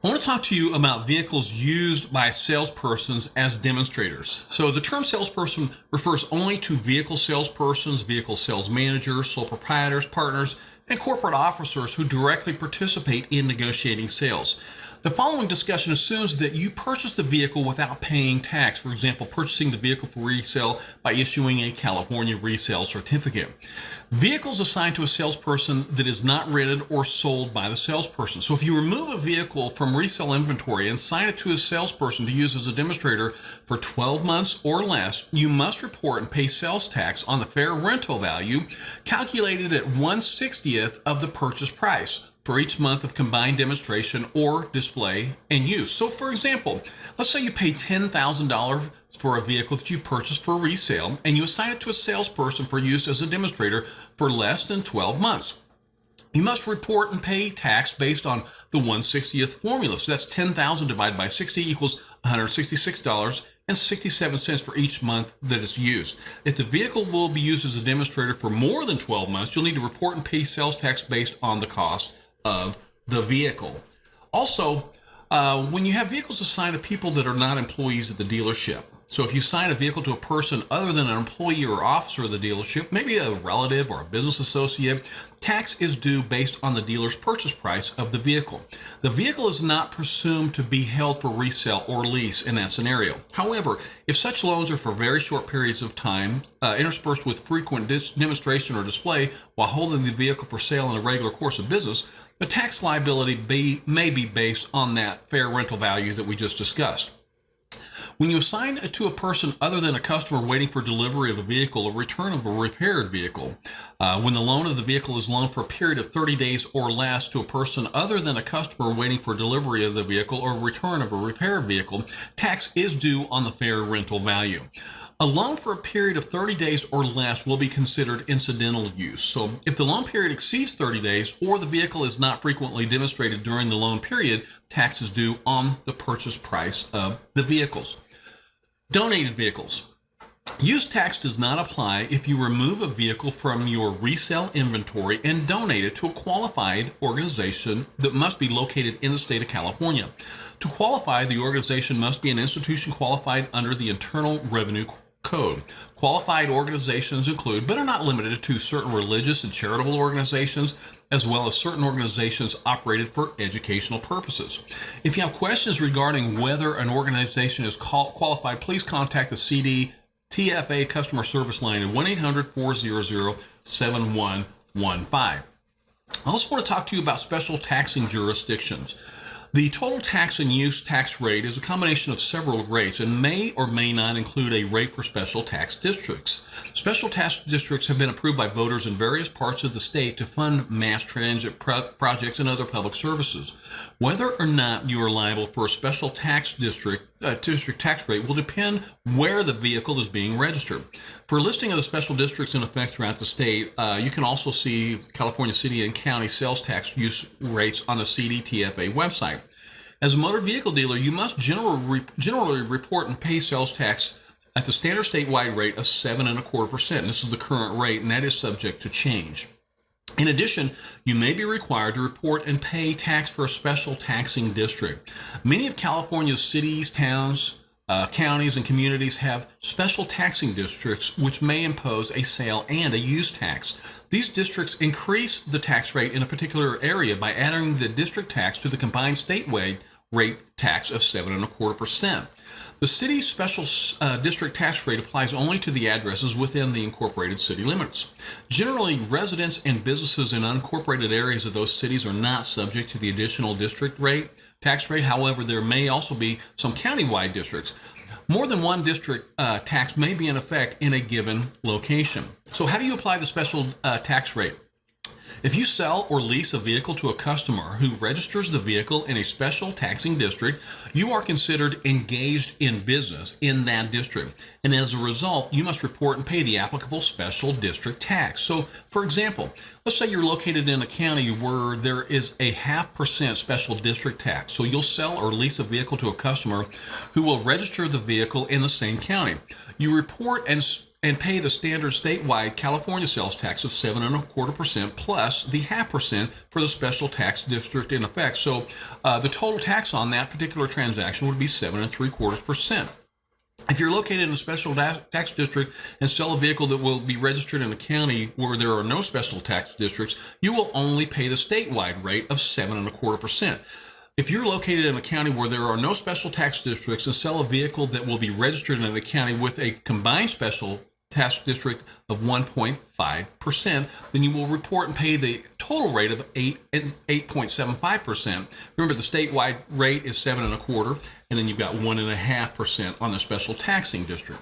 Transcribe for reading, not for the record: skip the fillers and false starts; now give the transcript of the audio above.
I want to talk to you about vehicles used by salespersons as demonstrators. So the term salesperson refers only to vehicle salespersons, vehicle sales managers, sole proprietors, partners, and corporate officers who directly participate in negotiating sales. The following discussion assumes that you purchased the vehicle without paying tax. For example, purchasing the vehicle for resale by issuing a California resale certificate. Vehicles assigned to a salesperson that is not rented or sold by the salesperson. So if you remove a vehicle from resale inventory and assign it to a salesperson to use as a demonstrator for 12 months or less, you must report and pay sales tax on the fair rental value, calculated at 1/60th of the purchase price for each month of combined demonstration or display and use. So for example, let's say you pay $10,000 for a vehicle that you purchased for resale and you assign it to a salesperson for use as a demonstrator for less than 12 months. You must report and pay tax based on the 1/60th formula. So that's 10,000 divided by 60 equals $166.67 for each month that it's used. If the vehicle will be used as a demonstrator for more than 12 months, you'll need to report and pay sales tax based on the cost of the vehicle. Also, when you have vehicles assigned to people that are not employees at the dealership, so if you assign a vehicle to a person other than an employee or officer of the dealership, maybe a relative or a business associate, tax is due based on the dealer's purchase price of the vehicle. The vehicle is not presumed to be held for resale or lease in that scenario. However, if such loans are for very short periods of time, interspersed with frequent demonstration or display while holding the vehicle for sale in a regular course of business, the tax liability may be based on that fair rental value that we just discussed. When you assign it to a person other than a customer waiting for delivery of a vehicle or return of a repaired vehicle, when the loan of the vehicle is loaned for a period of 30 days or less to a person other than a customer waiting for delivery of the vehicle or return of a repaired vehicle, tax is due on the fair rental value. A loan for a period of 30 days or less will be considered incidental use. So if the loan period exceeds 30 days or the vehicle is not frequently demonstrated during the loan period, tax is due on the purchase price of the vehicles. Donated vehicles. Use tax does not apply if you remove a vehicle from your resale inventory and donate it to a qualified organization that must be located in the state of California. To qualify, the organization must be an institution qualified under the Internal Revenue Code. Qualified organizations include, but are not limited to, certain religious and charitable organizations, as well as certain organizations operated for educational purposes. If you have questions regarding whether an organization is qualified, please contact the CDTFA customer service line at 1-800-400-7115. I also want to talk to you about special taxing jurisdictions. The total tax and use tax rate is a combination of several rates and may or may not include a rate for special tax districts. Special tax districts have been approved by voters in various parts of the state to fund mass transit projects and other public services. Whether or not you are liable for a special tax district tax rate will depend where the vehicle is being registered. For a listing of the special districts in effect throughout the state, you can also see California city and county sales tax use rates on the CDTFA website. As a motor vehicle dealer, you must generally report and pay sales tax at the standard statewide rate of 7.25%. This is the current rate, and that is subject to change. In addition, you may be required to report and pay tax for a special taxing district. Many of California's cities, towns, counties, and communities have special taxing districts which may impose a sale and a use tax. These districts increase the tax rate in a particular area by adding the district tax to the combined statewide rate tax of 7.25%. The city's special district tax rate applies only to the addresses within the incorporated city limits. Generally, residents and businesses in unincorporated areas of those cities are not subject to the additional district tax rate. However, there may also be some countywide districts. More than one district tax may be in effect in a given location. So how do you apply the special tax rate? If you sell or lease a vehicle to a customer who registers the vehicle in a special taxing district, you are considered engaged in business in that district. And as a result, you must report and pay the applicable special district tax. So, for example, let's say you're located in a county where there is a 0.5% special district tax. So you'll sell or lease a vehicle to a customer who will register the vehicle in the same county. You report and and pay the standard statewide California sales tax of 7.25% plus the 0.5% for the special tax district in effect. So the total tax on that particular transaction would be 7.75%. If you're located in a special tax district and sell a vehicle that will be registered in a county where there are no special tax districts, you will only pay the statewide rate of 7.25%. If you're located in a county where there are no special tax districts and sell a vehicle that will be registered in a county with a combined special tax district of 1.5%, then you will report and pay the total rate of 8.75%. Remember, the statewide rate is 7.25%, and then you've got 1.5% on the special taxing district.